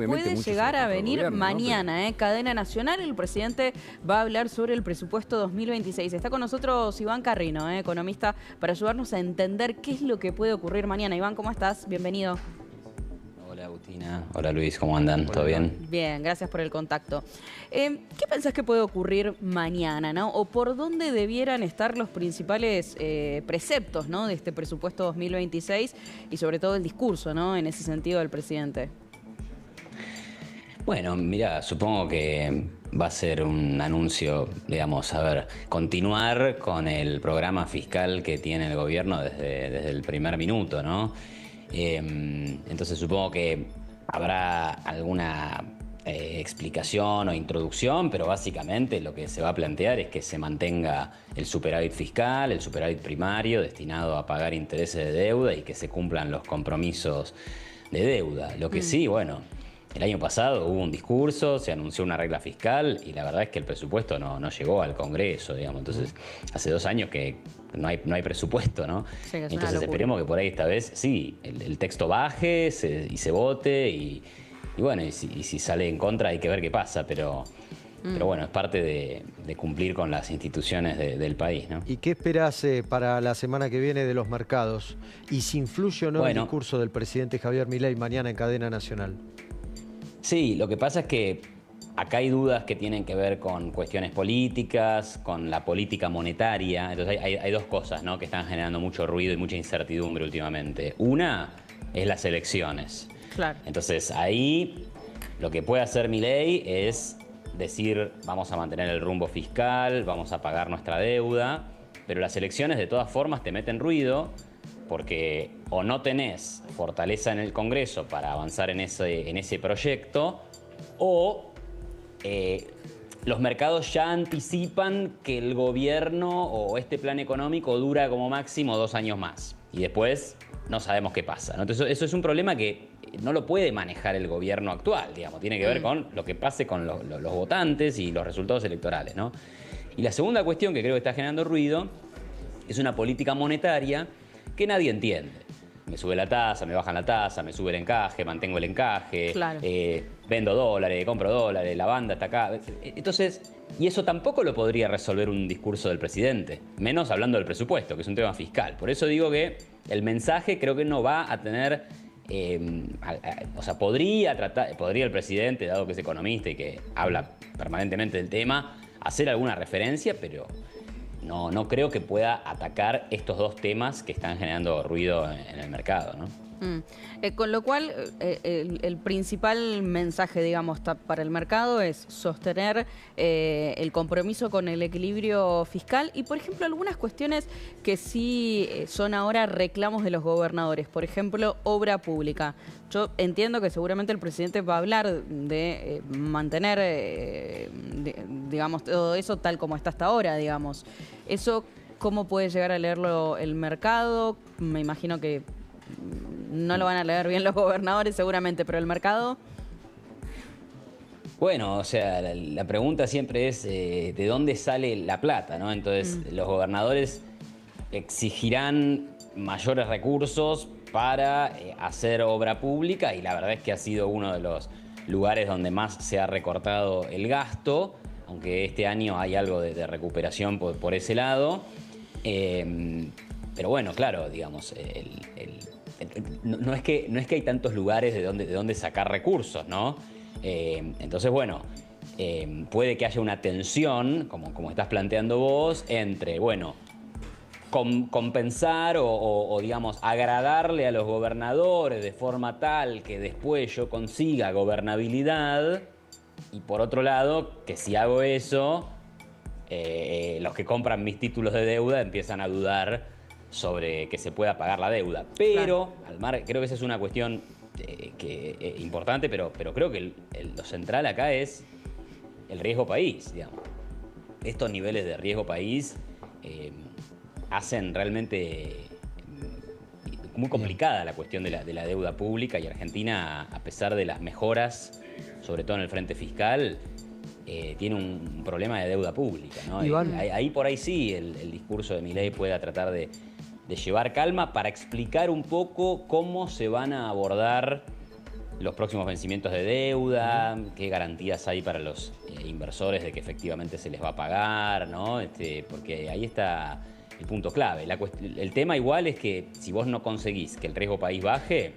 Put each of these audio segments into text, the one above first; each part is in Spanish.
obviamente puede muchos llegar a venir gobierno, mañana, ¿no? Cadena nacional, el presidente va a hablar sobre el presupuesto 2026. Está con nosotros Iván Carrino, economista, para ayudarnos a entender qué es lo que puede ocurrir mañana. Iván, ¿cómo estás? Bienvenido. Hola Agustina, hola Luis, ¿cómo andan? ¿Todo bien? Bien, gracias por el contacto. ¿Qué pensás que puede ocurrir mañana, ¿no? ¿O por dónde debieran estar los principales preceptos, ¿no?, de este presupuesto 2026 y sobre todo el discurso, ¿no?, en ese sentido del presidente? Bueno, mira, supongo que va a ser un anuncio, digamos, a ver, continuar con el programa fiscal que tiene el gobierno desde el primer minuto, ¿no? Entonces supongo que habrá alguna explicación o introducción, pero básicamente lo que se va a plantear es que se mantenga el superávit fiscal, el superávit primario destinado a pagar intereses de deuda y que se cumplan los compromisos de deuda. Lo que sí, bueno, el año pasado hubo un discurso, se anunció una regla fiscal y la verdad es que el presupuesto no llegó al Congreso, digamos. Entonces, hace 2 años que no hay presupuesto, ¿no? Sí, es entonces una esperemos que por ahí esta vez sí, el texto baje y se vote y bueno, y si sale en contra hay que ver qué pasa, pero bueno, es parte de cumplir con las instituciones del país, ¿no? ¿Y qué esperás para la semana que viene de los mercados? ¿Y si influye o no el discurso del presidente Javier Milei mañana en cadena nacional? Sí, lo que pasa es que acá hay dudas que tienen que ver con cuestiones políticas, con la política monetaria. Entonces hay 2 cosas, ¿no?, que están generando mucho ruido y mucha incertidumbre últimamente. Una es las elecciones. Claro. Entonces ahí lo que puede hacer Milei es decir, vamos a mantener el rumbo fiscal, vamos a pagar nuestra deuda, pero las elecciones de todas formas te meten ruido porque o no tenés fortaleza en el Congreso para avanzar en ese proyecto, o los mercados ya anticipan que el gobierno o este plan económico dura como máximo 2 años más. Y después no sabemos qué pasa, ¿no? Entonces eso es un problema que no lo puede manejar el gobierno actual, digamos. Tiene que ver con lo que pase con los votantes y los resultados electorales, ¿no? Y la segunda cuestión que creo que está generando ruido es una política monetaria que nadie entiende. Me sube la tasa, me bajan la tasa, me sube el encaje, mantengo el encaje, Claro. vendo dólares, compro dólares, la banda está acá. Entonces, y eso tampoco lo podría resolver un discurso del presidente, menos hablando del presupuesto, que es un tema fiscal. Por eso digo que el mensaje creo que no va a tener, o sea, podría el presidente, dado que es economista y que habla permanentemente del tema, hacer alguna referencia, pero no creo que pueda atacar estos 2 temas que están generando ruido en el mercado, ¿no? Con lo cual, el principal mensaje, digamos, para el mercado es sostener el compromiso con el equilibrio fiscal y, por ejemplo, algunas cuestiones que sí son ahora reclamos de los gobernadores. Por ejemplo, obra pública. Yo entiendo que seguramente el presidente va a hablar de mantener, digamos, todo eso tal como está hasta ahora, digamos. Eso, ¿cómo puede llegar a leerlo el mercado? Me imagino que no lo van a leer bien los gobernadores seguramente, pero el mercado... Bueno, o sea, la pregunta siempre es ¿de dónde sale la plata, ¿no? Entonces, los gobernadores exigirán mayores recursos para hacer obra pública y la verdad es que ha sido uno de los lugares donde más se ha recortado el gasto, aunque este año hay algo de recuperación por ese lado. Pero bueno, claro, digamos, no es que hay tantos lugares de donde sacar recursos, ¿no? Entonces, bueno, puede que haya una tensión, como estás planteando vos, entre, bueno, compensar o, digamos, agradarle a los gobernadores de forma tal que después yo consiga gobernabilidad y por otro lado, que si hago eso, los que compran mis títulos de deuda empiezan a dudar sobre que se pueda pagar la deuda. Pero, claro, creo que esa es una cuestión importante, pero creo que lo central acá es el riesgo país, digamos. Estos niveles de riesgo país hacen realmente muy complicada la cuestión de la deuda pública y Argentina, a pesar de las mejoras, sobre todo en el frente fiscal, tiene un problema de deuda pública, ¿no? Ahí por ahí sí el discurso de Milei pueda tratar de llevar calma para explicar un poco cómo se van a abordar los próximos vencimientos de deuda, qué garantías hay para los inversores de que efectivamente se les va a pagar, ¿no? Porque ahí está el punto clave. El tema igual es que si vos no conseguís que el riesgo país baje,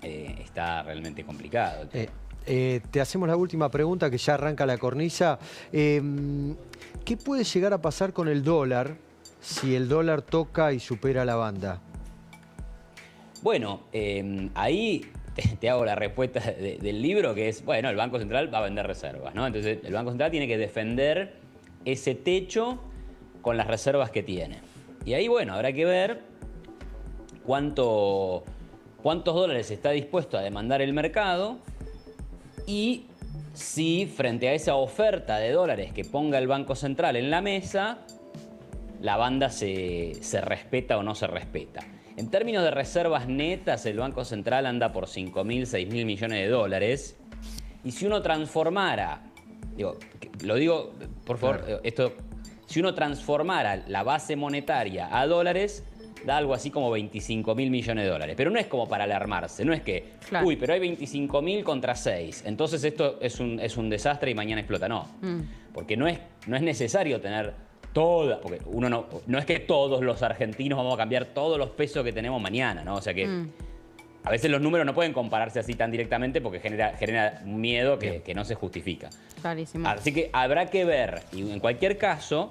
está realmente complicado. Te hacemos la última pregunta, que ya arranca la cornisa. ¿Qué puede llegar a pasar con el dólar si el dólar toca y supera la banda? Bueno, ahí te hago la respuesta del libro, que es, bueno, el Banco Central va a vender reservas, ¿no? Entonces, el Banco Central tiene que defender ese techo con las reservas que tiene. Y ahí, bueno, habrá que ver cuántos dólares está dispuesto a demandar el mercado y si frente a esa oferta de dólares que ponga el Banco Central en la mesa, la banda se respeta o no se respeta. En términos de reservas netas, el Banco Central anda por 5.000, 6.000 millones de dólares. Y si uno transformara, lo digo, por favor, claro, si uno transformara la base monetaria a dólares, da algo así como 25.000 millones de dólares. Pero no es como para alarmarse, no es que, claro, uy, pero hay 25.000 contra 6, entonces esto es un desastre y mañana explota. No, porque no es necesario tener porque uno no es que todos los argentinos vamos a cambiar todos los pesos que tenemos mañana, ¿no? O sea que a veces los números no pueden compararse así tan directamente porque genera un miedo que no se justifica. Clarísimo. Así que habrá que ver, y en cualquier caso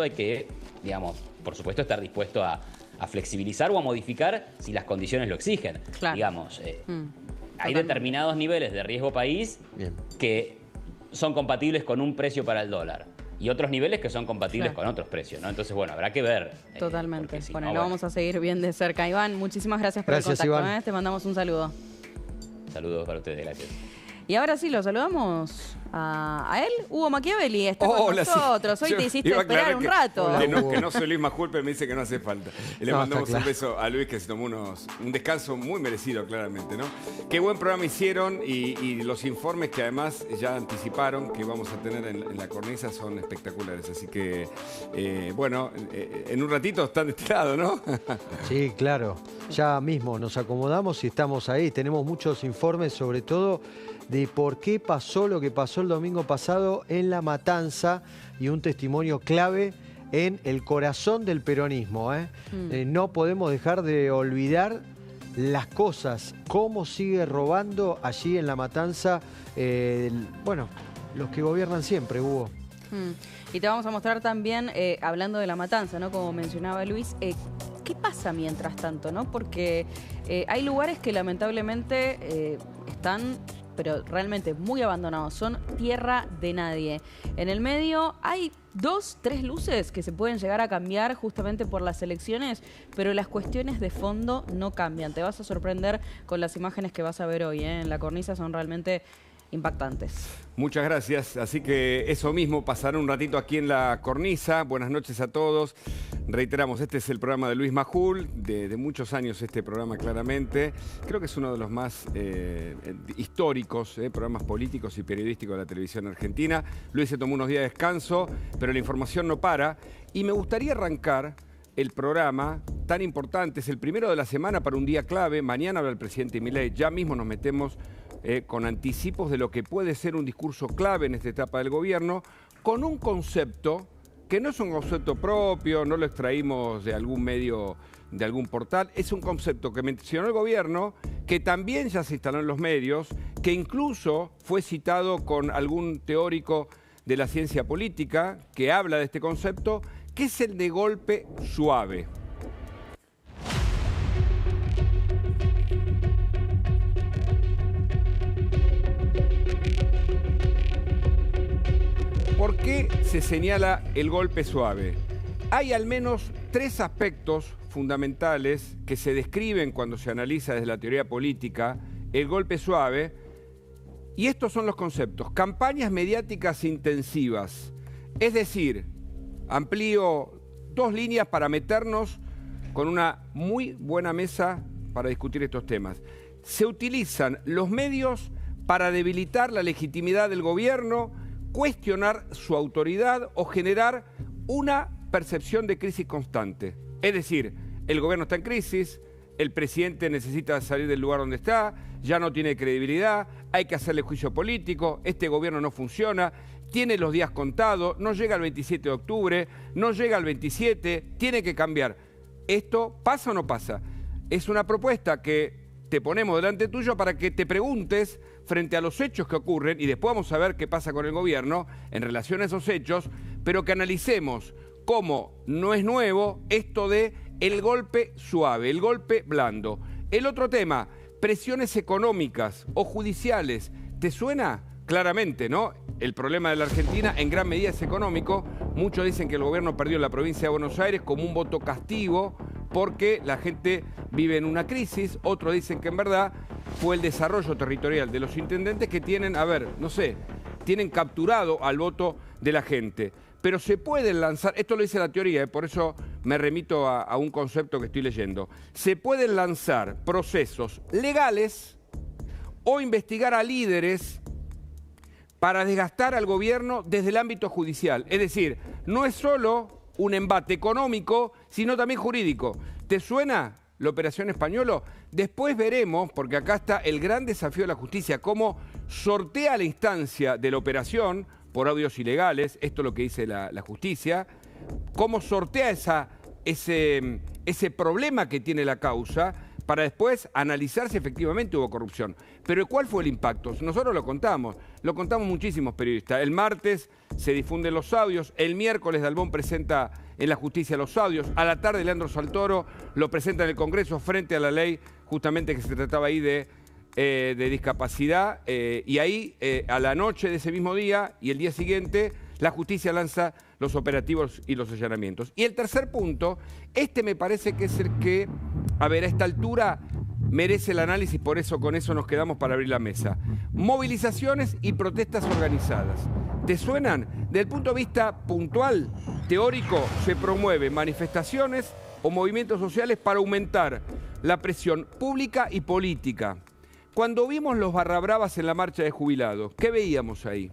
hay que, digamos, por supuesto, estar dispuesto a flexibilizar o a modificar si las condiciones lo exigen. Claro. Digamos, hay determinados niveles de riesgo país que son compatibles con un precio para el dólar. Y otros niveles que son compatibles con otros precios, ¿no? Entonces, bueno, habrá que ver. Totalmente. Bueno, lo vamos a seguir bien de cerca. Iván, muchísimas gracias por el contacto. Te mandamos un saludo. Saludos para ustedes, gracias. Y ahora sí, lo saludamos a él, Hugo Machiavelli, está con nosotros. Hoy te hiciste esperar un rato. Que no soy Luis Majul, pero me dice que no hace falta. Y le mandamos un beso a Luis, que se tomó un descanso muy merecido, claramente, ¿no? Qué buen programa hicieron y los informes que además ya anticiparon que vamos a tener en la cornisa son espectaculares. Así que, bueno, en un ratito están de este lado, ¿no? Sí, claro. Ya mismo nos acomodamos y estamos ahí. Tenemos muchos informes, sobre todo de por qué pasó lo que pasó el domingo pasado en La Matanza y un testimonio clave en el corazón del peronismo. No podemos dejar de olvidar las cosas, cómo sigue robando allí en La Matanza, bueno, los que gobiernan siempre, Hugo. Y te vamos a mostrar también, hablando de La Matanza, ¿no? Como mencionaba Luis, ¿qué pasa mientras tanto, no? Porque hay lugares que lamentablemente están, pero realmente muy abandonados, son tierra de nadie. En el medio hay 2, 3 luces que se pueden llegar a cambiar justamente por las elecciones, pero las cuestiones de fondo no cambian. Te vas a sorprender con las imágenes que vas a ver hoy, en la cornisa, son realmente impactantes. Muchas gracias. Así que eso mismo pasará un ratito aquí en la cornisa. Buenas noches a todos. Reiteramos, este es el programa de Luis Majul, de muchos años este programa claramente. Creo que es uno de los más históricos programas políticos y periodísticos de la televisión argentina. Luis se tomó unos días de descanso, pero la información no para. Y me gustaría arrancar el programa tan importante. Es el primero de la semana para un día clave. Mañana habla el presidente Milei. Ya mismo nos metemos con anticipos de lo que puede ser un discurso clave en esta etapa del gobierno, con un concepto que no es un concepto propio, no lo extraímos de algún medio, de algún portal, es un concepto que mencionó el gobierno, que también ya se instaló en los medios, que incluso fue citado con algún teórico de la ciencia política que habla de este concepto, que es el de golpe suave. ¿Por qué se señala el golpe suave? Hay al menos 3 aspectos fundamentales que se describen cuando se analiza desde la teoría política el golpe suave, y estos son los conceptos: campañas mediáticas intensivas, es decir, amplío 2 líneas para meternos con una muy buena mesa para discutir estos temas. Se utilizan los medios para debilitar la legitimidad del gobierno, cuestionar su autoridad o generar una percepción de crisis constante. Es decir, el gobierno está en crisis, el presidente necesita salir del lugar donde está, ya no tiene credibilidad, hay que hacerle juicio político, este gobierno no funciona, tiene los días contados, no llega el 27 de octubre, no llega el 27, tiene que cambiar. ¿Esto pasa o no pasa? Es una propuesta que te ponemos delante tuyo para que te preguntes frente a los hechos que ocurren, y después vamos a ver qué pasa con el gobierno en relación a esos hechos, pero que analicemos cómo no es nuevo esto de el golpe suave, el golpe blando. El otro tema, presiones económicas o judiciales, ¿te suena? Claramente, ¿no? El problema de la Argentina en gran medida es económico. Muchos dicen que el gobierno perdió en la provincia de Buenos Aires como un voto castigo porque la gente vive en una crisis. Otros dicen que en verdad fue el desarrollo territorial de los intendentes que tienen, tienen capturado al voto de la gente. Pero se pueden lanzar, esto lo dice la teoría, por eso me remito a un concepto que estoy leyendo. Se pueden lanzar procesos legales o investigar a líderes para desgastar al gobierno desde el ámbito judicial. Es decir, no es solo un embate económico, sino también jurídico. ¿Te suena la operación Españolo? Después veremos, porque acá está el gran desafío de la justicia, cómo sortea la instancia de la operación por audios ilegales, esto es lo que dice la justicia, cómo sortea ese problema que tiene la causa, para después analizar si efectivamente hubo corrupción. Pero ¿cuál fue el impacto? Nosotros lo contamos muchísimos periodistas. El martes se difunden los audios, el miércoles Dalbón presenta en la justicia los audios, a la tarde Leandro Saltoro lo presenta en el Congreso frente a la ley, justamente que se trataba ahí de discapacidad, y ahí a la noche de ese mismo día y el día siguiente la justicia lanza los operativos y los allanamientos. Y el tercer punto, me parece que es el que, a esta altura merece el análisis, por eso con eso nos quedamos para abrir la mesa. Movilizaciones y protestas organizadas. ¿Te suenan? Desde el punto de vista puntual, teórico, se promueven manifestaciones o movimientos sociales para aumentar la presión pública y política. Cuando vimos los barrabravas en la marcha de jubilados, ¿qué veíamos ahí?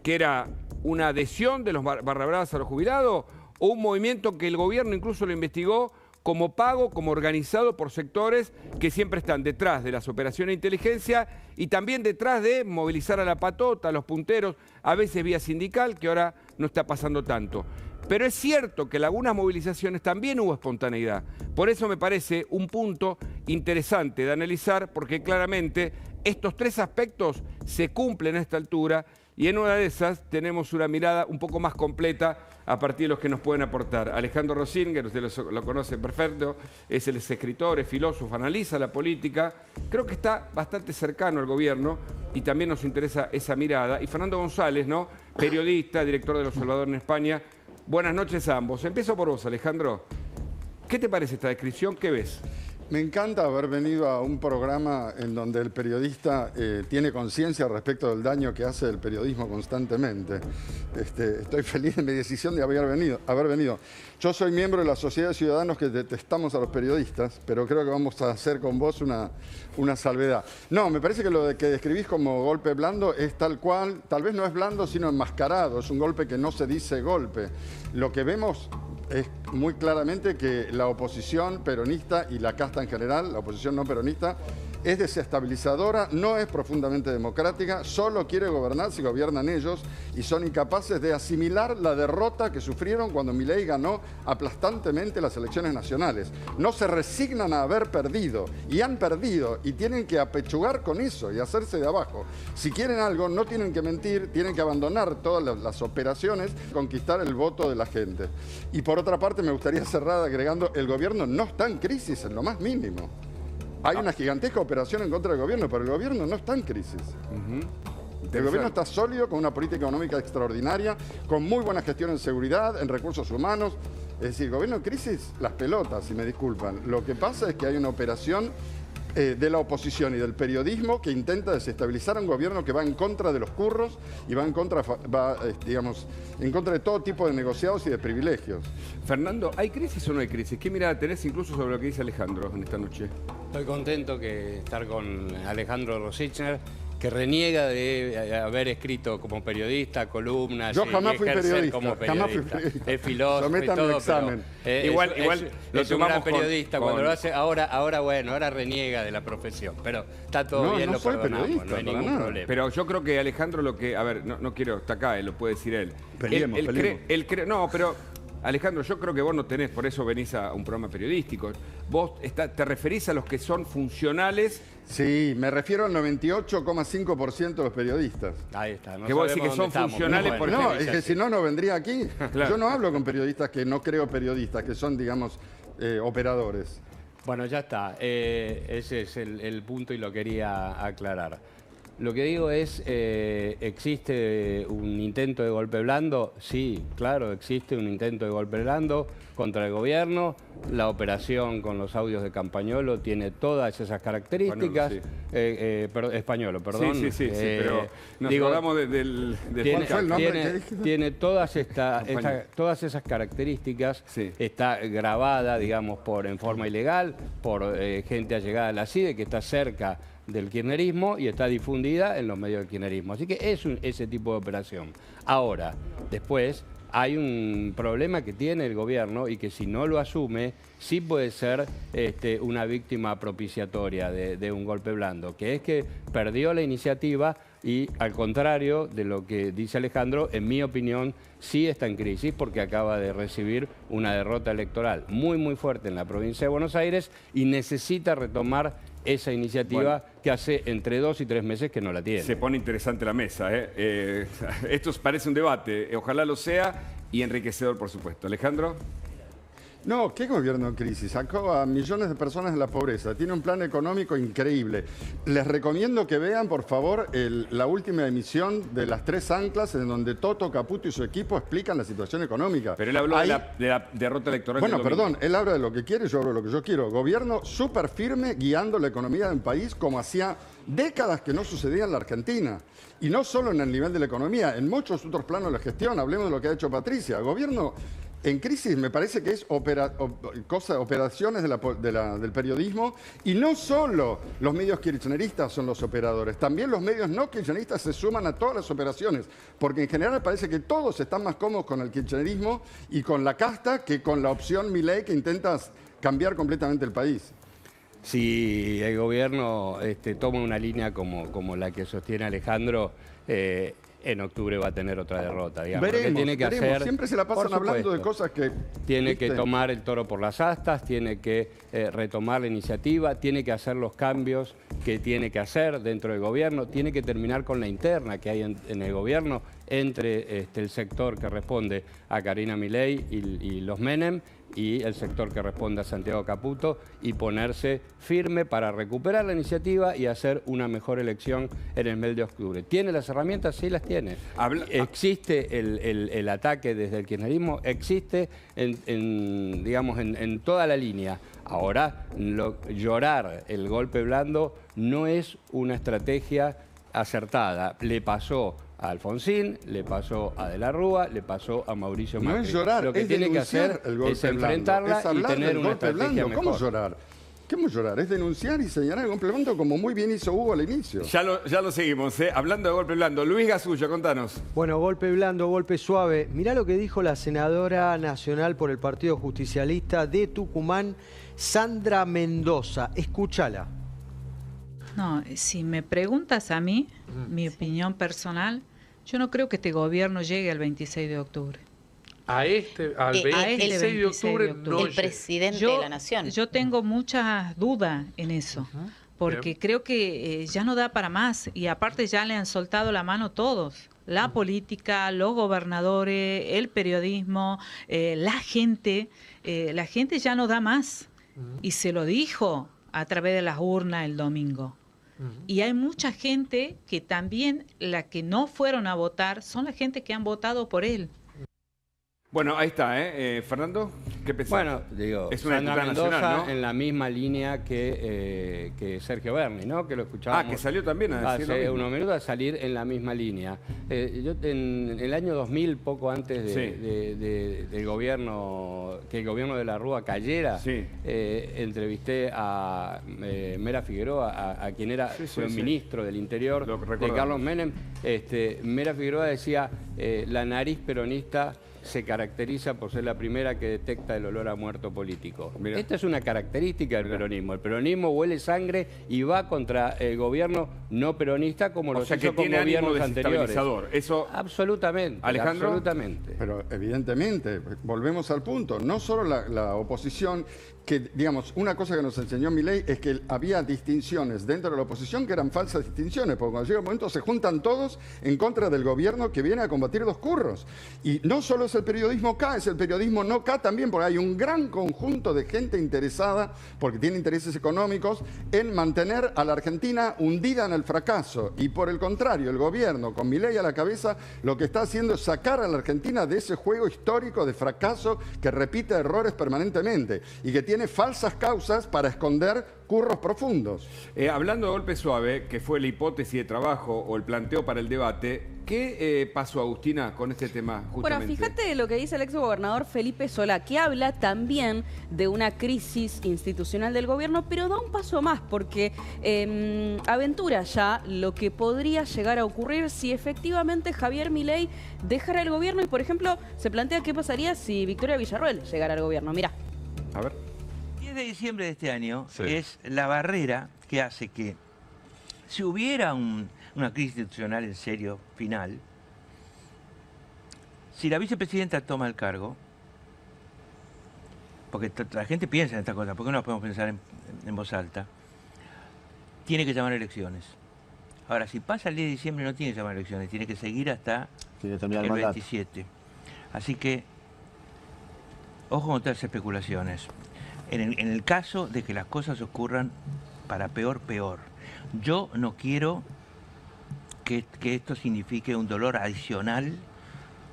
¿Que era una adhesión de los barrabravas a los jubilados o un movimiento que el gobierno incluso lo investigó como pago, como organizado por sectores que siempre están detrás de las operaciones de inteligencia y también detrás de movilizar a la patota, a los punteros, a veces vía sindical, que ahora no está pasando tanto? Pero es cierto que en algunas movilizaciones también hubo espontaneidad. Por eso me parece un punto interesante de analizar, porque claramente estos tres aspectos se cumplen a esta altura y en una de esas tenemos una mirada un poco más completa a partir de los que nos pueden aportar. Alejandro Rosinger, ustedes lo conocen perfecto, es el escritor, es filósofo, analiza la política, creo que está bastante cercano al gobierno y también nos interesa esa mirada. Y Fernando González, ¿no? Periodista, director de Los Observador en España. Buenas noches a ambos. Empiezo por vos, Alejandro. ¿Qué te parece esta descripción? ¿Qué ves? Me encanta haber venido a un programa en donde el periodista tiene conciencia respecto del daño que hace el periodismo constantemente. Estoy feliz de mi decisión de haber venido. Yo soy miembro de la Sociedad de Ciudadanos que detestamos a los periodistas, pero creo que vamos a hacer con vos una salvedad. No, me parece que lo que describís como golpe blando es tal cual, tal vez no es blando, sino enmascarado. Es un golpe que no se dice golpe. Lo que vemos es muy claramente que la oposición peronista y la casta en general, la oposición no peronista, es desestabilizadora, no es profundamente democrática, solo quiere gobernar si gobiernan ellos y son incapaces de asimilar la derrota que sufrieron cuando Milei ganó aplastantemente las elecciones nacionales. No se resignan a haber perdido y han perdido y tienen que apechugar con eso y hacerse de abajo. Si quieren algo, no tienen que mentir, tienen que abandonar todas las operaciones, conquistar el voto de la gente. Y por otra parte, me gustaría cerrar agregando, el gobierno no está en crisis en lo más mínimo. Hay una gigantesca operación en contra del gobierno, pero el gobierno no está en crisis. El gobierno está sólido, con una política económica extraordinaria, con muy buena gestión en seguridad, en recursos humanos. Es decir, el gobierno en crisis, las pelotas, si me disculpan. Lo que pasa es que hay una operación de la oposición y del periodismo que intenta desestabilizar a un gobierno que va en contra de los curros y va en contra de todo tipo de negociados y de privilegios. Fernando, ¿hay crisis o no hay crisis? ¿Qué mirada tenés incluso sobre lo que dice Alejandro en esta noche? Estoy contento de estar con Alejandro Rosichner que reniega de haber escrito como periodista, columnas. Yo jamás fui periodista, como jamás fui periodista. Es filósofo Sométame y todo, examen. pero Igual lo es un gran tomamos periodista. con- Cuando lo hace, ahora reniega de la profesión. Pero está todo bien, no lo soy perdonamos, periodista, no hay para ningún nada. problema. Pero yo creo que Alejandro lo que... A ver, no quiero... Está acá, lo puede decir él. Peleemos, peleemos. No, pero... Alejandro, yo creo que vos no tenés, por eso venís a un programa periodístico. Vos te referís a los que son funcionales... Sí, me refiero al 98,5% de los periodistas. Ahí está. Que vos decís que sabemos son dónde estamos, funcionales pero por bueno, No, es que si no vendría aquí. Claro. Yo no hablo con periodistas que no creo periodistas, que son, digamos, operadores. Bueno, ya está. Ese es el punto y lo quería aclarar. Lo que digo es, ¿existe un intento de golpe blando? Sí, claro, existe un intento de golpe blando contra el gobierno. La operación con los audios de Campagnolo tiene todas esas características. Españolo, perdón. Sí, pero nos digo, acordamos del tiene, fue el nombre tiene- que dijiste? tiene todas Campañolo. todas esas características. Sí. Está grabada, digamos, en forma ilegal por gente allegada a la CIDE que está cerca del kirchnerismo y está difundida en los medios del kirchnerismo. Así que es ese tipo de operación. Ahora, después, hay un problema que tiene el gobierno y que si no lo asume, sí puede ser una víctima propiciatoria de un golpe blando, que es que perdió la iniciativa y, al contrario de lo que dice Alejandro, en mi opinión, sí está en crisis porque acaba de recibir una derrota electoral muy, muy fuerte en la provincia de Buenos Aires y necesita retomar esa iniciativa que hace entre 2 y 3 meses que no la tiene. Se pone interesante la mesa. Esto parece un debate. Ojalá lo sea y enriquecedor, por supuesto. Alejandro. No, ¿qué gobierno en crisis? Sacó a millones de personas de la pobreza. Tiene un plan económico increíble. Les recomiendo que vean, por favor, la última emisión de Las Tres Anclas, en donde Toto, Caputo y su equipo explican la situación económica. Pero él habló Ahí- de la derrota electoral. Bueno, del domingo. perdón, él habla de lo que quiere, yo hablo de lo que yo quiero. Gobierno súper firme guiando la economía del país como hacía décadas que no sucedía en la Argentina. Y no solo en el nivel de la economía, en muchos otros planos de la gestión. Hablemos de lo que ha hecho Patricia. Gobierno en crisis me parece que es operaciones del periodismo, y no solo los medios kirchneristas son los operadores, también los medios no kirchneristas se suman a todas las operaciones, porque en general parece que todos están más cómodos con el kirchnerismo y con la casta que con la opción Milei, que intenta cambiar completamente el país. Si el gobierno toma una línea como la que sostiene Alejandro, en octubre va a tener otra derrota. Digamos. Lo que Veremos, tiene que veremos. hacer, Siempre se la pasan por hablando de supuesto, cosas que... tiene que ¿viste? tomar el toro por las astas, tiene que retomar la iniciativa, tiene que hacer los cambios que tiene que hacer dentro del gobierno, tiene que terminar con la interna que hay en el gobierno entre el sector que responde a Karina Milei y los Menem y el sector que responde a Santiago Caputo, y ponerse firme para recuperar la iniciativa y hacer una mejor elección en el mes de octubre. ¿Tiene las herramientas? Sí, las tiene. Existe el ataque desde el kirchnerismo, existe en toda la línea. Ahora, llorar el golpe blando no es una estrategia acertada. Le pasó a Alfonsín, le pasó a De la Rúa, le pasó a Mauricio Macri. No es llorar, Lo que es tiene que denunciar hacer el golpe es enfrentarla blando, es y hablar tener del una golpe estrategia blando. ¿Cómo mejor. llorar? ¿Cómo llorar? Es denunciar y señalar el golpe blando, como muy bien hizo Hugo al inicio. Ya lo seguimos, hablando de golpe blando. Luis Gasullo, contanos. Bueno, golpe blando, golpe suave. Mirá lo que dijo la senadora nacional por el Partido Justicialista de Tucumán, Sandra Mendoza. Escúchala. No, si me preguntas a mí, mi opinión personal, yo no creo que este gobierno llegue al 26 de octubre. Al 26 de octubre no El llega. presidente de la nación. Yo tengo muchas dudas en eso, porque creo que ya no da para más, y aparte ya le han soltado la mano todos. La política, los gobernadores, el periodismo, la gente ya no da más. Y se lo dijo a través de las urnas el domingo. Y hay mucha gente que también, la que no fueron a votar, son la gente que han votado por él. Bueno, ahí está, Fernando. ¿Qué pensás? Bueno, digo, es una Sandra Mendoza nacional, ¿no? en la misma línea que Sergio Berni, ¿no? Que lo escuchábamos. Que salió también a decir hace unos minutos a salir en la misma línea. Yo en el año 2000, poco antes del gobierno, que el gobierno de la Rúa cayera, entrevisté a Mera Figueroa, a quien era fue ministro del Interior de Carlos Menem. Mera Figueroa decía, la nariz peronista se caracteriza por ser la primera que detecta el olor a muerto político. Mirá. Esta es una característica del peronismo. El peronismo huele sangre y va contra el gobierno no peronista como lo hizo con gobiernos anteriores. Eso... Absolutamente. Alejandro. Absolutamente. Pero evidentemente, volvemos al punto, no solo la oposición, que digamos, una cosa que nos enseñó Milei es que había distinciones dentro de la oposición que eran falsas distinciones, porque cuando llega el momento se juntan todos en contra del gobierno que viene a combatir los curros. Y no solo es el periodismo K, es el periodismo no K también, porque hay un gran conjunto de gente interesada, porque tiene intereses económicos, en mantener a la Argentina hundida en el fracaso. Y por el contrario, el gobierno, con Milei a la cabeza, lo que está haciendo es sacar a la Argentina de ese juego histórico de fracaso que repite errores permanentemente y que tiene falsas causas para esconder curros profundos. Hablando de golpe suave, que fue la hipótesis de trabajo o el planteo para el debate, ¿qué pasó, Agustina, con este tema justamente? Bueno, fíjate lo que dice el exgobernador Felipe Solá, que habla también de una crisis institucional del gobierno, pero da un paso más, porque aventura ya lo que podría llegar a ocurrir si efectivamente Javier Milei dejara el gobierno y, por ejemplo, se plantea qué pasaría si Victoria Villarroel llegara al gobierno. Mirá. A ver. 10 de diciembre de este año es la barrera que hace que si hubiera una crisis institucional en serio final, si la vicepresidenta toma el cargo, porque la gente piensa en estas cosas, porque no las podemos pensar en voz alta, tiene que llamar elecciones. Ahora, si pasa el 10 de diciembre no tiene que llamar elecciones, tiene que seguir hasta el 27. Así que, ojo con todas las especulaciones. En el caso de que las cosas ocurran para peor, peor. Yo no quiero que esto signifique un dolor adicional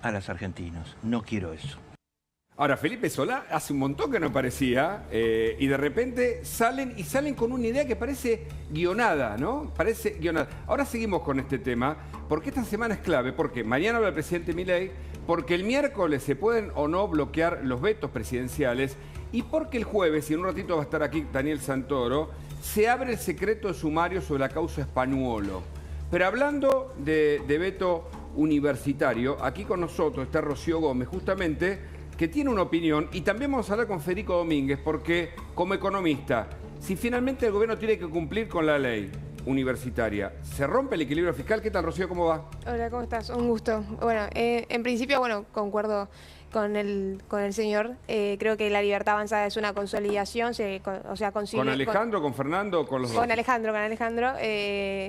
a los argentinos. No quiero eso. Ahora, Felipe Solá hace un montón que no aparecía y de repente salen con una idea que parece guionada, ¿no? Parece guionada. Ahora seguimos con este tema, porque esta semana es clave, porque mañana habla el presidente Milei, porque el miércoles se pueden o no bloquear los vetos presidenciales y porque el jueves, y en un ratito va a estar aquí Daniel Santoro, se abre el secreto de sumario sobre la causa Spanuolo. Pero hablando de veto universitario, aquí con nosotros está Rocío Gómez, justamente, que tiene una opinión, y también vamos a hablar con Federico Domínguez, porque como economista, si finalmente el gobierno tiene que cumplir con la ley universitaria, ¿se rompe el equilibrio fiscal? ¿Qué tal, Rocío? ¿Cómo va? Hola, ¿cómo estás? Un gusto. Bueno, en principio, bueno, concuerdo con el señor. Creo que la libertad avanzada es una consolidación, o sea, ¿Con Alejandro, con Fernando, con los dos? Con Alejandro.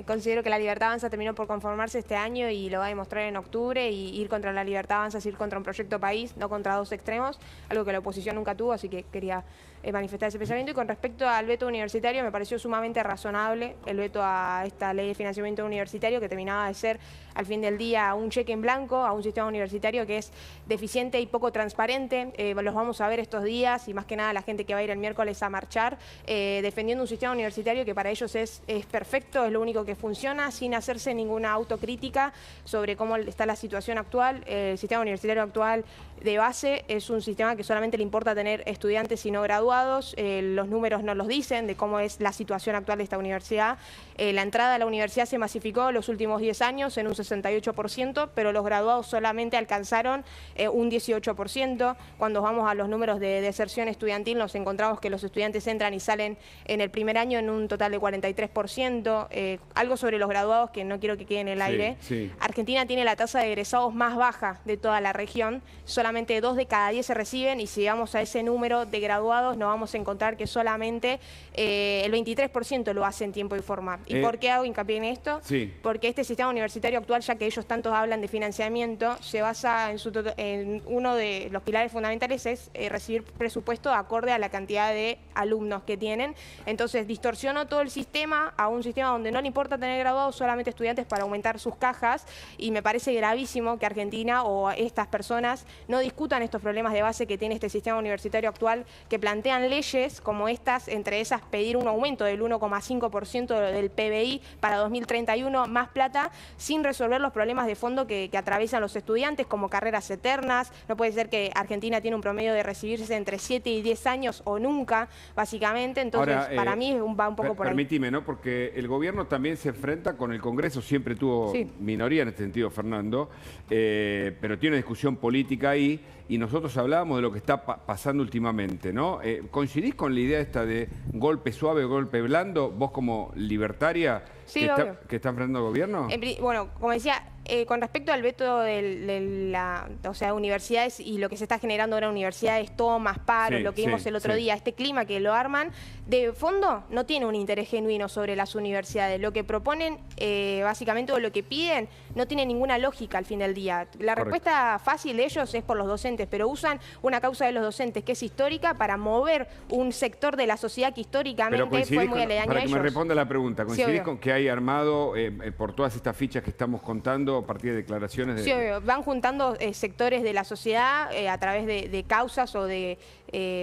Considero que la libertad avanza terminó por conformarse este año y lo va a demostrar en octubre, y ir contra la libertad avanza es ir contra un proyecto país, no contra dos extremos, algo que la oposición nunca tuvo, así que quería manifestar ese pensamiento. Y con respecto al veto universitario, me pareció sumamente razonable el veto a esta ley de financiamiento universitario, que terminaba de ser al fin del día un cheque en blanco a un sistema universitario que es deficiente y poco transparente. Los vamos a ver estos días, y más que nada la gente que va a ir el miércoles a marchar, defendiendo un sistema universitario que para ellos es perfecto, es lo único que funciona, sin hacerse ninguna autocrítica sobre cómo está la situación actual. El sistema universitario actual de base es un sistema que solamente le importa tener estudiantes y no graduados. Los números no los dicen de cómo es la situación actual de esta universidad. La entrada a la universidad se masificó en los últimos 10 años en un 68%, pero los graduados solamente alcanzaron un 18%. Cuando vamos a los números de deserción estudiantil, nos encontramos que los estudiantes entran y salen en el primer año en un total de 43%. Algo sobre los graduados que no quiero que quede en el aire. Sí. Argentina tiene la tasa de egresados más baja de toda la región. Solamente 2 de cada 10 se reciben, y si vamos a ese número de graduados nos vamos a encontrar que solamente el 23% lo hace en tiempo y forma. ¿Y por qué hago hincapié en esto? Sí. Porque este sistema universitario actual, ya que ellos tantos hablan de financiamiento, se basa en uno de los pilares fundamentales es recibir presupuesto acorde a la cantidad de alumnos que tienen. Entonces distorsionó todo el sistema a un sistema donde no le importa tener graduados, solamente estudiantes para aumentar sus cajas, y me parece gravísimo que Argentina o estas personas no discutan estos problemas de base que tiene este sistema universitario actual, que plantean leyes como estas, entre esas pedir un aumento del 1,5% del PBI para 2031, más plata, sin resolver los problemas de fondo que atraviesan los estudiantes, como carreras eternas. No puede ser que Argentina tiene un promedio de recibirse entre 7 y 10 años o nunca, básicamente. Entonces, ahora, para mí va un poco por ahí. Permitime, ¿no? Porque el gobierno también se enfrenta con el Congreso, siempre tuvo minoría en este sentido, Fernando, pero tiene una discusión política ahí, y nosotros hablábamos de lo que está pasando últimamente, ¿no? ¿Coincidís con la idea esta de golpe suave, golpe blando, vos como libertaria que está enfrentando el gobierno? Bueno, como decía, con respecto al veto de universidades y lo que se está generando ahora en universidades, tomas, paros, lo que vimos el otro día, este clima que lo arman, de fondo no tiene un interés genuino sobre las universidades. Lo que proponen, básicamente, o lo que piden, no tiene ninguna lógica al fin del día. La respuesta fácil de ellos es por los docentes, pero usan una causa de los docentes que es histórica para mover un sector de la sociedad que históricamente fue muy aledaño a ellos. Para que me responda la pregunta, ¿coincidís con que hay armado por todas estas fichas que estamos contando a partir de declaraciones? Sí, obvio. Van juntando sectores de la sociedad a través de causas o de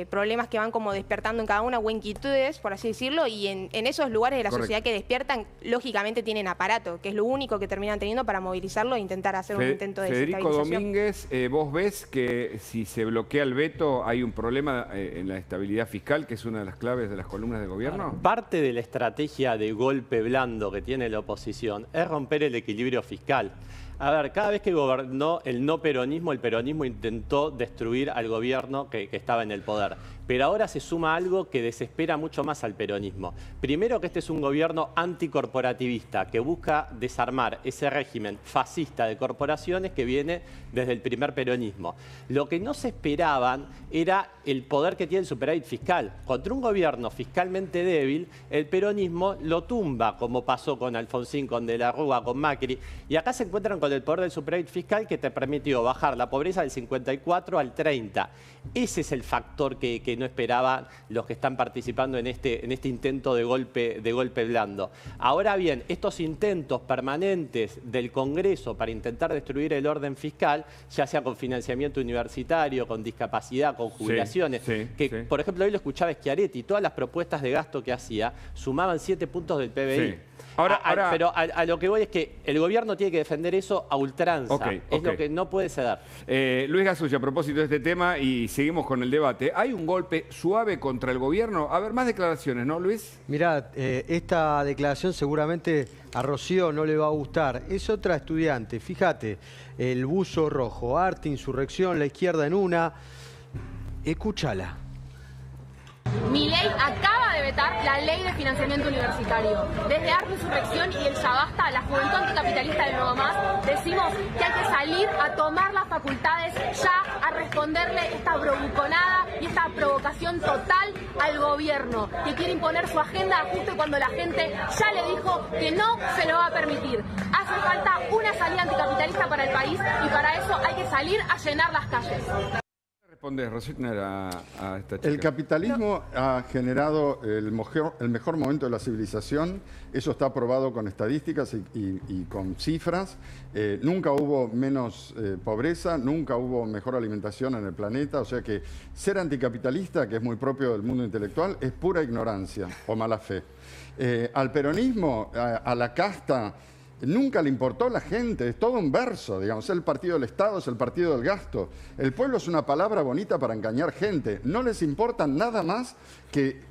problemas que van como despertando en cada una, o inquietudes, por así decirlo, y en esos lugares de la sociedad que despiertan, lógicamente tienen aparato, que es lo único que terminan teniendo para movilizarlo e intentar hacer un intento de Federico desestabilización. Domínguez, ¿vos ves que si se bloquea el veto hay un problema en la estabilidad fiscal, que es una de las claves de las columnas del gobierno? Parte de la estrategia de golpe blando que tiene la oposición es romper el equilibrio fiscal. A ver, cada vez que gobernó el no peronismo, el peronismo intentó destruir al gobierno que estaba en el poder. Pero ahora se suma algo que desespera mucho más al peronismo. Primero, que este es un gobierno anticorporativista que busca desarmar ese régimen fascista de corporaciones que viene desde el primer peronismo. Lo que no se esperaban era el poder que tiene el superávit fiscal. Contra un gobierno fiscalmente débil, el peronismo lo tumba, como pasó con Alfonsín, con De la Rúa, con Macri. Y acá se encuentran con el poder del superávit fiscal que te permitió bajar la pobreza del 54 al 30. Ese es el factor que no esperaban los que están participando en este intento de golpe blando. Ahora bien, estos intentos permanentes del Congreso para intentar destruir el orden fiscal, ya sea con financiamiento universitario, con discapacidad, con jubilaciones, por ejemplo, hoy lo escuchaba Schiaretti, todas las propuestas de gasto que hacía sumaban 7 puntos del PBI. Pero a lo que voy es que el gobierno tiene que defender eso a ultranza. Es lo que no puede ceder. Luis Gasulla, a propósito de este tema, y seguimos con el debate, ¿hay un golpe suave contra el gobierno? A ver, más declaraciones, ¿no, Luis? Mirá, esta declaración seguramente a Rocío no le va a gustar. Es otra estudiante, fíjate, el buzo rojo, arte, insurrección, la izquierda en una. Escúchala. Milei acaba de vetar la ley de financiamiento universitario. Desde Arte, Insurrección y el Ya Basta, la juventud anticapitalista del Nuevo Más, decimos que hay que salir a tomar las facultades ya, a responderle esta bravuconada y esta provocación total al gobierno, que quiere imponer su agenda justo cuando la gente ya le dijo que no se lo va a permitir. Hace falta una salida anticapitalista para el país y para eso hay que salir a llenar las calles. Responde Rositner a esta chica. El capitalismo ha generado el mejor momento de la civilización. Eso está probado con estadísticas y con cifras. Nunca hubo menos pobreza, nunca hubo mejor alimentación en el planeta. O sea que ser anticapitalista, que es muy propio del mundo intelectual, es pura ignorancia o mala fe. Al peronismo, a la casta, nunca le importó la gente, es todo un verso, digamos, el partido del Estado es el partido del gasto. El pueblo es una palabra bonita para engañar gente. No les importa nada más que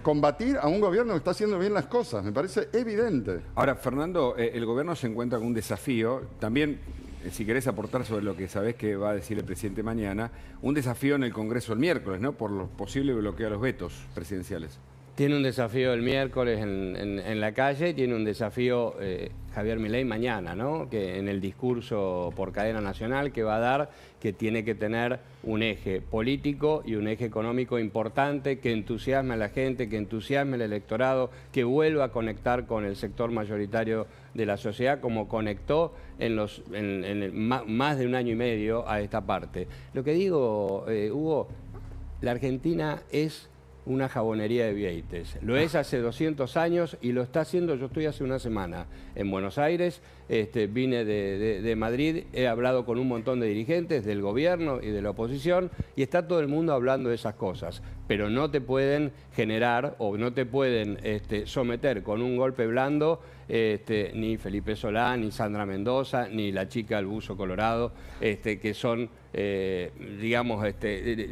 combatir a un gobierno que está haciendo bien las cosas, me parece evidente. Ahora, Fernando, el gobierno se encuentra con un desafío, también, si querés aportar sobre lo que sabés que va a decir el presidente mañana, un desafío en el Congreso el miércoles, ¿no? Por lo posible bloqueo a los vetos presidenciales. Tiene un desafío el miércoles en la calle, tiene un desafío Javier Milei mañana, ¿no? Que en el discurso por cadena nacional que va a dar, que tiene que tener un eje político y un eje económico importante, que entusiasme a la gente, que entusiasme al electorado, que vuelva a conectar con el sector mayoritario de la sociedad, como conectó más de un año y medio a esta parte. Lo que digo, Hugo, la Argentina es una jabonería de Vieites. Lo es hace 200 años y lo está haciendo. Yo estoy hace una semana en Buenos Aires, vine de Madrid, he hablado con un montón de dirigentes del gobierno y de la oposición y está todo el mundo hablando de esas cosas, pero no te pueden generar o no te pueden someter con un golpe blando ni Felipe Solá, ni Sandra Mendoza, ni la chica del buzo colorado, que son, digamos,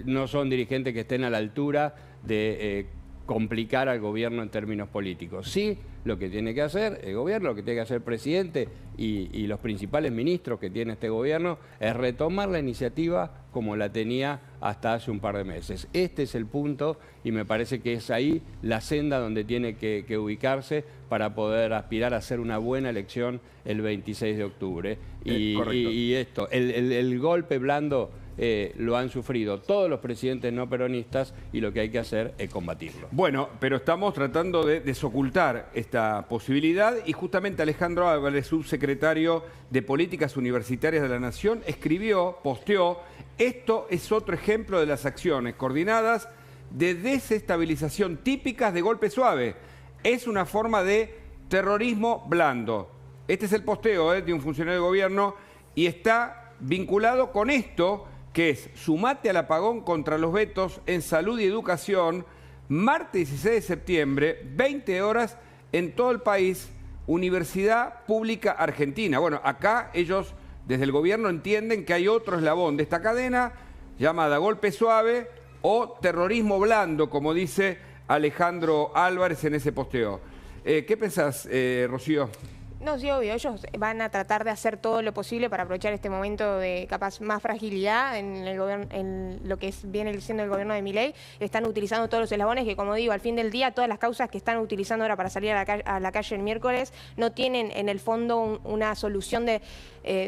no son dirigentes que estén a la altura de complicar al gobierno en términos políticos. Sí, lo que tiene que hacer el gobierno, lo que tiene que hacer el presidente y los principales ministros que tiene este gobierno es retomar la iniciativa como la tenía hasta hace un par de meses. Este es el punto y me parece que es ahí la senda donde tiene que ubicarse para poder aspirar a hacer una buena elección el 26 de octubre. Y esto, el golpe blando lo han sufrido todos los presidentes no peronistas y lo que hay que hacer es combatirlo. Bueno, pero estamos tratando de desocultar esta posibilidad y justamente Alejandro Álvarez, subsecretario de Políticas Universitarias de la Nación, escribió, posteó: esto es otro ejemplo de las acciones coordinadas de desestabilización típicas de golpe suave. Es una forma de terrorismo blando. Este es el posteo de un funcionario de gobierno y está vinculado con esto, que es sumate al apagón contra los vetos en salud y educación, martes 16 de septiembre, 20 horas, en todo el país, Universidad Pública Argentina. Bueno, acá ellos desde el gobierno entienden que hay otro eslabón de esta cadena llamada golpe suave o terrorismo blando, como dice Alejandro Álvarez en ese posteo. ¿Qué pensás, Rocío? No, sí, obvio. Ellos van a tratar de hacer todo lo posible para aprovechar este momento de capaz más fragilidad en el gobierno, en lo que viene siendo el gobierno de Milei. Están utilizando todos los eslabones que, como digo, al fin del día, todas las causas que están utilizando ahora para salir a la calle el miércoles no tienen en el fondo una solución de...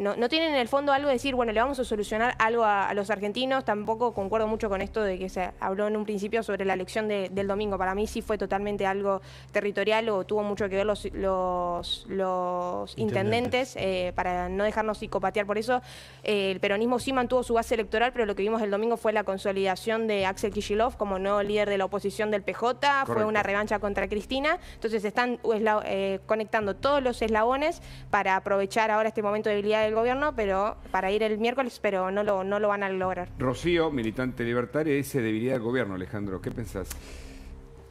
no tienen en el fondo algo de decir, bueno, le vamos a solucionar algo a los argentinos. Tampoco concuerdo mucho con esto de que se habló en un principio sobre la elección del domingo. Para mí sí fue totalmente algo territorial o tuvo mucho que ver los intendentes, para no dejarnos psicopatear por eso. El peronismo sí mantuvo su base electoral, pero lo que vimos el domingo fue la consolidación de Axel Kicillof como nuevo líder de la oposición del PJ. Correcto. Fue una revancha contra Cristina. Entonces están conectando todos los eslabones para aprovechar ahora este momento de debilidad del gobierno, pero para ir el miércoles, pero no lo van a lograr. Rocío, militante libertaria, dice debilidad del gobierno. Alejandro, ¿qué pensás?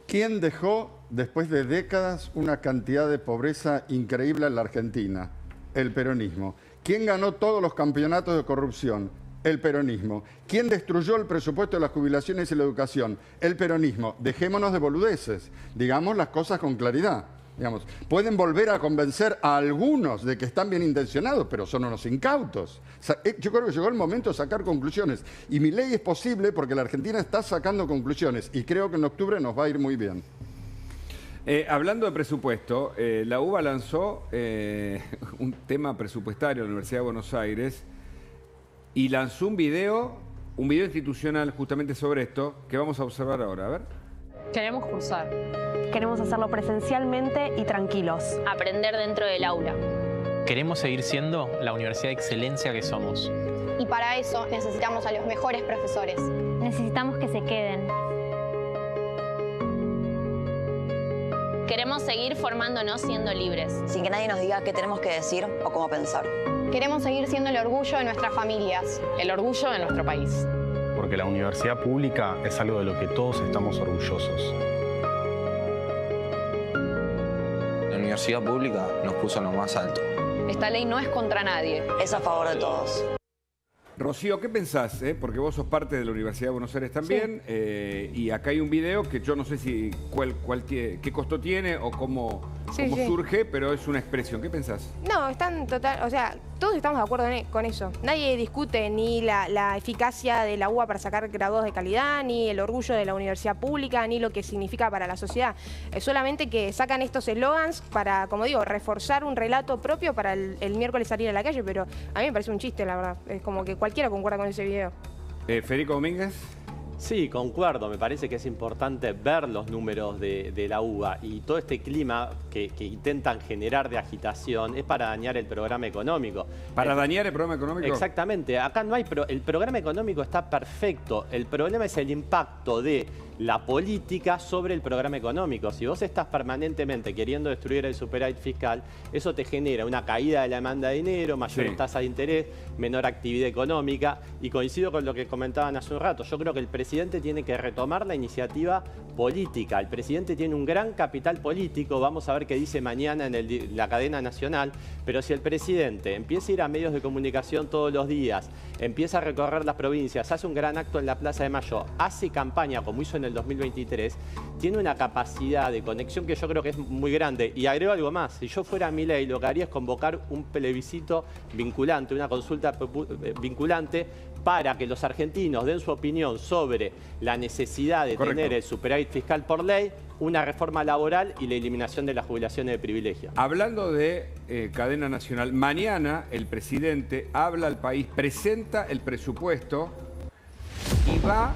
¿Quién dejó, después de décadas, una cantidad de pobreza increíble en la Argentina? El peronismo. ¿Quién ganó todos los campeonatos de corrupción? El peronismo. ¿Quién destruyó el presupuesto de las jubilaciones y la educación? El peronismo. Dejémonos de boludeces. Digamos las cosas con claridad. Digamos, pueden volver a convencer a algunos de que están bien intencionados, pero son unos incautos. Yo creo que llegó el momento de sacar conclusiones. Y Milei es posible porque la Argentina está sacando conclusiones. Y creo que en octubre nos va a ir muy bien. Hablando de presupuesto, la UBA lanzó un tema presupuestario en la Universidad de Buenos Aires y lanzó un video institucional justamente sobre esto que vamos a observar ahora. A ver. Queremos cursar. Queremos hacerlo presencialmente y tranquilos. Aprender dentro del aula. Queremos seguir siendo la universidad de excelencia que somos. Y para eso necesitamos a los mejores profesores. Necesitamos que se queden. Queremos seguir formándonos siendo libres. Sin que nadie nos diga qué tenemos que decir o cómo pensar. Queremos seguir siendo el orgullo de nuestras familias. El orgullo de nuestro país. Porque la universidad pública es algo de lo que todos estamos orgullosos. La universidad pública nos puso en lo más alto. Esta ley no es contra nadie. Es a favor de todos. Rocío, ¿qué pensás? Porque vos sos parte de la Universidad de Buenos Aires también, sí. Y acá hay un video que yo no sé si qué costo tiene o cómo surge, pero es una expresión. ¿Qué pensás? No, están total, o sea, todos estamos de acuerdo con eso. Nadie discute ni la eficacia de la UBA para sacar graduados de calidad, ni el orgullo de la universidad pública, ni lo que significa para la sociedad. Solamente que sacan estos eslogans para, como digo, reforzar un relato propio para el miércoles salir a la calle, pero a mí me parece un chiste, la verdad. Es como que cualquiera concuerda con ese video. Federico Domínguez. Sí, concuerdo. Me parece que es importante ver los números de la UBA y todo este clima que intentan generar de agitación es para dañar el programa económico. ¿Para dañar el programa económico? Exactamente. Acá no hay... el programa económico está perfecto. El problema es el impacto de la política sobre el programa económico. Si vos estás permanentemente queriendo destruir el superávit fiscal, eso te genera una caída de la demanda de dinero, mayores tasas de interés, menor actividad económica, y coincido con lo que comentaban hace un rato. Yo creo que el presidente tiene que retomar la iniciativa política. El presidente tiene un gran capital político, vamos a ver qué dice mañana en la cadena nacional, pero si el presidente empieza a ir a medios de comunicación todos los días, empieza a recorrer las provincias, hace un gran acto en la Plaza de Mayo, hace campaña como hizo en el 2023, tiene una capacidad de conexión que yo creo que es muy grande. Y agrego algo más, si yo fuera Milei, lo que haría es convocar un plebiscito vinculante, una consulta vinculante, para que los argentinos den su opinión sobre la necesidad de tener el superávit fiscal por ley, una reforma laboral y la eliminación de las jubilaciones de privilegio. Hablando de cadena nacional, mañana el presidente habla al país, presenta el presupuesto y va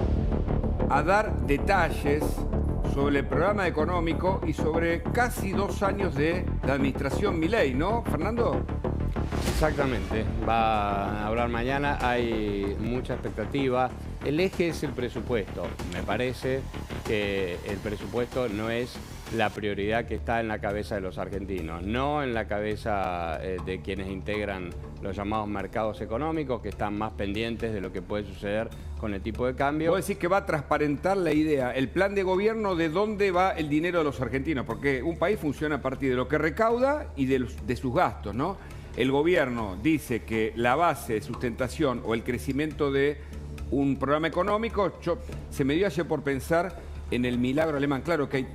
a dar detalles sobre el programa económico y sobre casi 2 años de la administración Milei, ¿no, Fernando? Exactamente, va a hablar mañana, hay mucha expectativa. El eje es el presupuesto. Me parece que el presupuesto no es la prioridad que está en la cabeza de los argentinos, no en la cabeza de quienes integran los llamados mercados económicos, que están más pendientes de lo que puede suceder con el tipo de cambio. Vos decís que va a transparentar la idea, el plan de gobierno de dónde va el dinero de los argentinos, porque un país funciona a partir de lo que recauda y de sus gastos, ¿no? El gobierno dice que la base de sustentación o el crecimiento de un programa económico, se me dio ayer por pensar en el milagro alemán. Claro que hay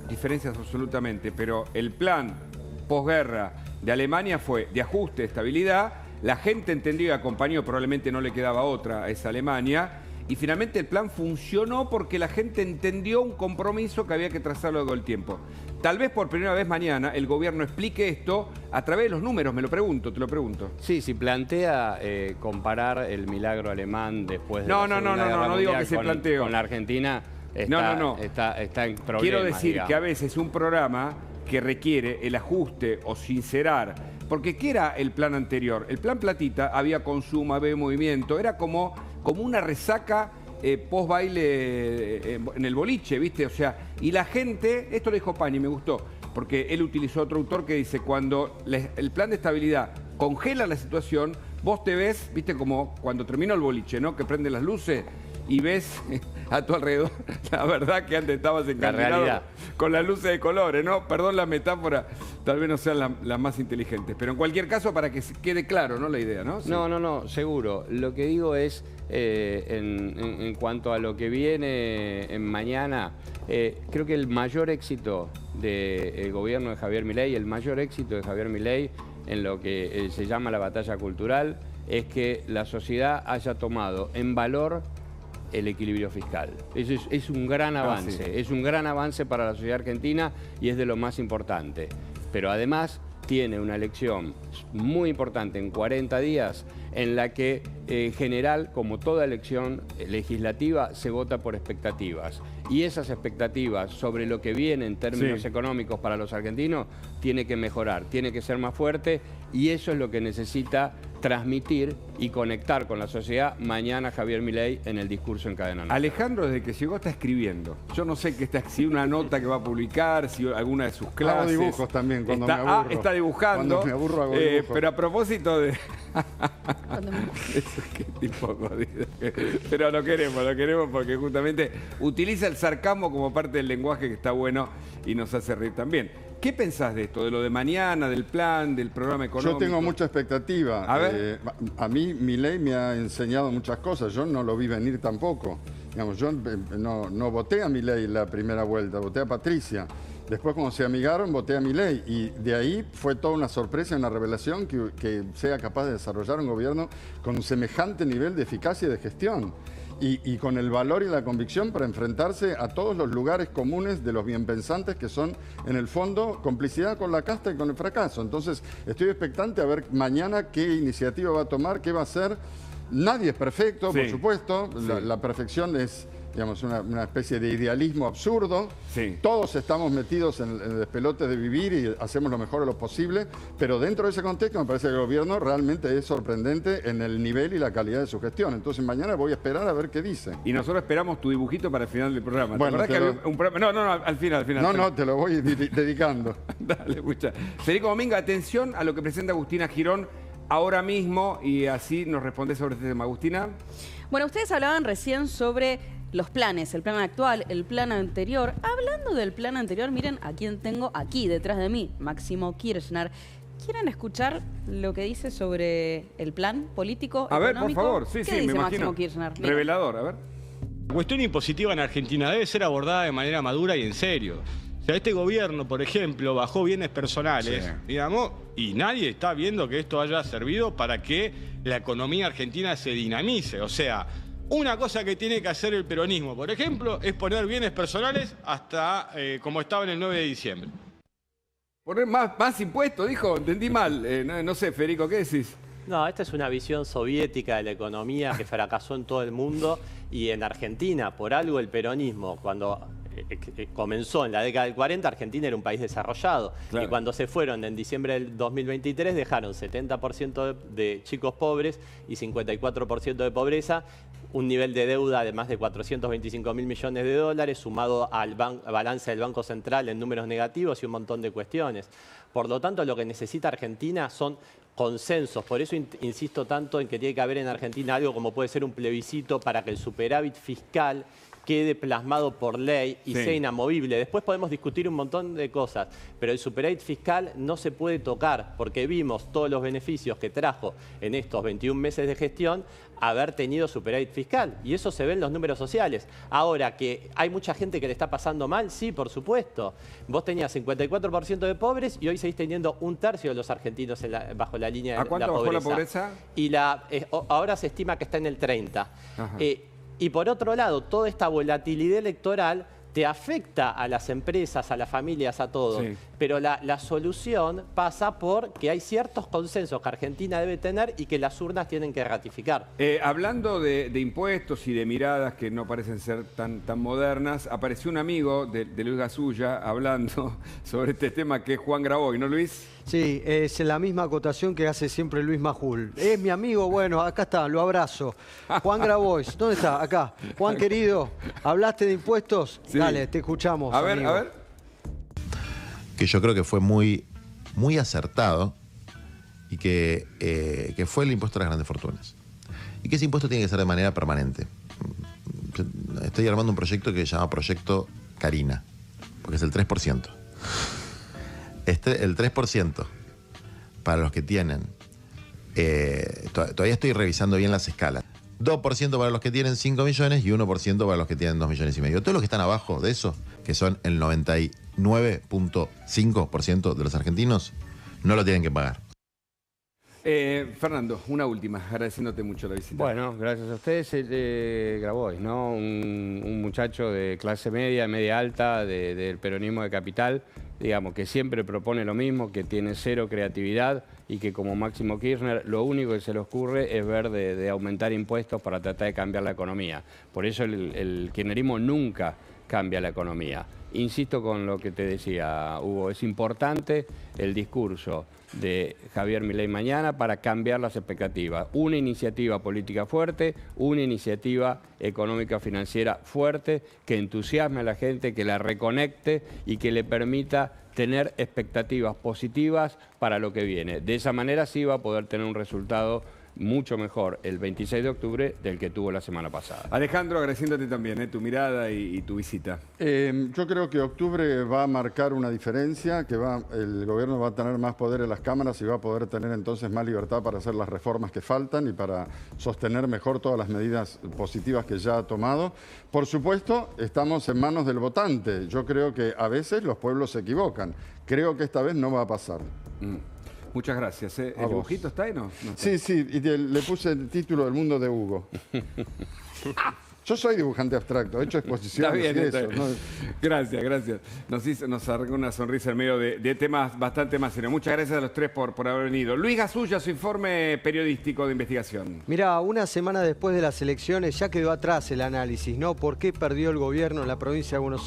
diferencias absolutamente, pero el plan posguerra de Alemania fue de ajuste, de estabilidad, la gente entendió y acompañó, probablemente no le quedaba otra a esa Alemania, y finalmente el plan funcionó porque la gente entendió un compromiso que había que trazarlo todo el tiempo. Tal vez por primera vez mañana el gobierno explique esto a través de los números, te lo pregunto. Sí, si plantea comparar el milagro alemán después de no digo que se planteó con la Argentina, está en problemas. Quiero decir, digamos, que a veces un programa que requiere el ajuste o sincerar, porque ¿qué era el plan anterior? El plan Platita, había consumo, había movimiento, era como una resaca post baile en el boliche, ¿viste? O sea, y la gente, esto lo dijo Pani, me gustó, porque él utilizó otro autor que dice, cuando el plan de estabilidad congela la situación, vos te ves, ¿viste? Como cuando terminó el boliche, ¿no? Que prende las luces y ves a tu alrededor la verdad que antes estabas encandilado con las luces de colores, ¿no? Perdón la metáfora, tal vez no sean las más inteligentes, pero en cualquier caso para que quede claro, ¿no? La idea, ¿no? Sí. No, seguro. Lo que digo es, en cuanto a lo que viene en mañana, creo que el mayor éxito del gobierno de Javier Milei, el mayor éxito de Javier Milei en lo que se llama la batalla cultural, es que la sociedad haya tomado en valor el equilibrio fiscal. Eso es un gran avance, es un gran avance para la sociedad argentina y es de lo más importante. Pero además tiene una elección muy importante en 40 días en la que en general, como toda elección legislativa, se vota por expectativas. Y esas expectativas sobre lo que viene en términos económicos para los argentinos tiene que mejorar, tiene que ser más fuerte, y eso es lo que necesita transmitir y conectar con la sociedad mañana Javier Milei en el discurso en cadena nacional. Alejandro, desde que llegó está escribiendo. Yo no sé si una nota que va a publicar, si alguna de sus clases. Hago dibujos también cuando me aburro. Está dibujando. Cuando me aburro hago dibujos. Pero a propósito de... Eso qué tipo jodido. Pero lo queremos porque justamente utiliza el sarcasmo como parte del lenguaje que está bueno y nos hace reír también. ¿Qué pensás de esto? De lo de mañana, del plan, del programa económico. Yo tengo mucha expectativa. A ver. A mí Milei me ha enseñado muchas cosas. Yo no lo vi venir tampoco. Digamos, yo no voté a Milei la primera vuelta, voté a Patricia. Después, cuando se amigaron, voté a Milei. Y de ahí fue toda una sorpresa, una revelación que sea capaz de desarrollar un gobierno con un semejante nivel de eficacia y de gestión. Y con el valor y la convicción para enfrentarse a todos los lugares comunes de los bienpensantes que son, en el fondo, complicidad con la casta y con el fracaso. Entonces, estoy expectante a ver mañana qué iniciativa va a tomar, qué va a hacer. Nadie es perfecto, por supuesto. La perfección es digamos, una especie de idealismo absurdo. Sí. Todos estamos metidos en el despelote de vivir y hacemos lo mejor de lo posible, pero dentro de ese contexto me parece que el gobierno realmente es sorprendente en el nivel y la calidad de su gestión. Entonces mañana voy a esperar a ver qué dice. Y nosotros esperamos tu dibujito para el final del programa. Bueno, ¿Te acordás que había un programa? No, al final. No, te lo voy dedicando. Dale, escucha. Federico Domingo, atención a lo que presenta Agustina Girón ahora mismo y así nos responde sobre este tema. Agustina. Bueno, ustedes hablaban recién sobre los planes, el plan actual, el plan anterior. Hablando del plan anterior, miren a quién tengo aquí detrás de mí, Máximo Kirchner. ¿Quieren escuchar lo que dice sobre el plan político económico? A ver, por favor. ¿Qué Sí, dice me imagino. Máximo Kirchner? Mira. Revelador, a ver. La cuestión impositiva en Argentina debe ser abordada de manera madura y en serio. O sea, este gobierno, por ejemplo, bajó bienes personales, digamos, y nadie está viendo que esto haya servido para que la economía argentina se dinamice. O sea, una cosa que tiene que hacer el peronismo, por ejemplo, es poner bienes personales hasta como estaba en el 9 de diciembre. Poner más impuestos, dijo. Entendí mal. No sé, Federico, ¿qué decís? No, esta es una visión soviética de la economía que fracasó en todo el mundo y en Argentina. Por algo el peronismo, cuando comenzó en la década del 40, Argentina era un país desarrollado. Claro. Y cuando se fueron en diciembre del 2023 dejaron 70% de chicos pobres y 54% de pobreza, un nivel de deuda de más de 425.000 millones de dólares, sumado al balance del Banco Central en números negativos y un montón de cuestiones. Por lo tanto, lo que necesita Argentina son consensos. Por eso insisto tanto en que tiene que haber en Argentina algo como puede ser un plebiscito para que el superávit fiscal quede plasmado por ley y sea inamovible. Después podemos discutir un montón de cosas, pero el superávit fiscal no se puede tocar porque vimos todos los beneficios que trajo en estos 21 meses de gestión haber tenido superávit fiscal. Y eso se ve en los números sociales. Ahora, que hay mucha gente que le está pasando mal, sí, por supuesto. Vos tenías 54% de pobres y hoy seguís teniendo 1/3 de los argentinos bajo la línea de la pobreza. ¿A cuánto bajó la pobreza? Y ahora se estima que está en el 30%. Y por otro lado, toda esta volatilidad electoral te afecta a las empresas, a las familias, a todos. Sí. Pero la solución pasa por que hay ciertos consensos que Argentina debe tener y que las urnas tienen que ratificar. Hablando de impuestos y de miradas que no parecen ser tan modernas, apareció un amigo de Luis Gasulla hablando sobre este tema que es Juan Graboy, ¿no, Luis? Sí, es la misma acotación que hace siempre Luis Majul. Es mi amigo, bueno, acá está, lo abrazo. Juan Grabois, ¿dónde está? Acá. Juan querido, ¿hablaste de impuestos? Sí. Dale, te escuchamos. A ver, amigo. A ver. Que yo creo que fue muy acertado y que fue el impuesto a las grandes fortunas. Y que ese impuesto tiene que ser de manera permanente. Estoy armando un proyecto que se llama Proyecto Carina, porque es el 3%. El 3% para los que tienen, todavía estoy revisando bien las escalas, 2% para los que tienen 5 millones y 1% para los que tienen 2,5 millones. Todos los que están abajo de eso, que son el 99.5% de los argentinos, no lo tienen que pagar. Fernando, una última, agradeciéndote mucho la visita. Bueno, gracias a ustedes. Grabois, ¿no? Un muchacho de clase media alta, del peronismo de capital, digamos, que siempre propone lo mismo, que tiene cero creatividad y que como Máximo Kirchner lo único que se le ocurre es ver de aumentar impuestos para tratar de cambiar la economía. Por eso el kirchnerismo nunca cambia la economía. Insisto con lo que te decía, Hugo, es importante el discurso de Javier Milei mañana para cambiar las expectativas. Una iniciativa política fuerte, una iniciativa económica financiera fuerte que entusiasme a la gente, que la reconecte y que le permita tener expectativas positivas para lo que viene. De esa manera sí va a poder tener un resultado mucho mejor el 26 de octubre del que tuvo la semana pasada. Alejandro, agradeciéndote también tu mirada y tu visita. Yo creo que octubre va a marcar una diferencia, que el gobierno va a tener más poder en las cámaras y va a poder tener entonces más libertad para hacer las reformas que faltan y para sostener mejor todas las medidas positivas que ya ha tomado. Por supuesto, estamos en manos del votante. Yo creo que a veces los pueblos se equivocan. Creo que esta vez no va a pasar. Muchas gracias. ¿El dibujito está ahí, no? Sí, y le puse el título del mundo de Hugo. Yo soy dibujante abstracto, he hecho exposiciones Está bien, y eso. ¿no? Gracias, gracias. Nos arrancó una sonrisa en medio de temas bastante más serios. Muchas gracias a los tres por haber venido. Luis Gasulla, su informe periodístico de investigación. Mirá, una semana después de las elecciones ya quedó atrás el análisis, ¿no? ¿Por qué perdió el gobierno en la provincia de Buenos Aires?